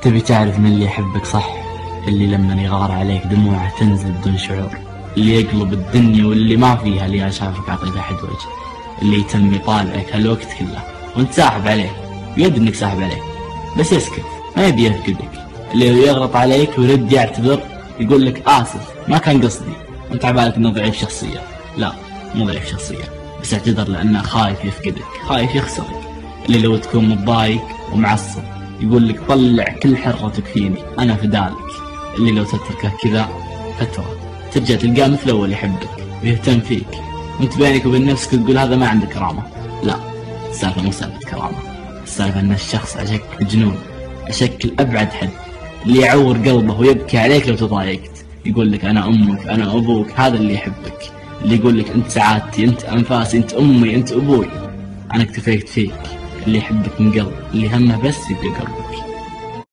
تبي تعرف من اللي يحبك صح؟ اللي لما يغار عليك دموعه تنزل بدون شعور، اللي يقلب الدنيا واللي ما فيها اللي شافك عطيت أحد وجه، اللي يتم يطالعك هالوقت كله وانت ساحب عليه، يد انك ساحب عليه بس يسكت ما يبي يفقدك، اللي يغلط عليك ويرد يعتذر يقول لك آسف ما كان قصدي، وانت عبالك انه ضعيف شخصية. لا مو ضعيف شخصية، بس اعتذر لأنه خايف يفقدك، خايف يخسرك. اللي لو تكون متضايق ومعصب يقول لك طلع كل حرتك فيني أنا فدالك. اللي لو تتركه كذا فترة ترجع تلقاه مثل أول يحبك ويهتم فيك، وانت بينك وبين نفسك تقول هذا ما عنده كرامة. لا، السالفة مو سالفة كرامة، السالفة أن الشخص عشك جنون، عشك أبعد حد، اللي يعور قلبه ويبكي عليك لو تضايقت، يقول لك أنا أمك أنا أبوك. هذا اللي يحبك، اللي يقول لك أنت سعادتي أنت أنفاسي أنت أمي أنت أبوي، أنا اكتفيت فيك. اللي يحبك من قلب، اللي همه بس يبقى قربك.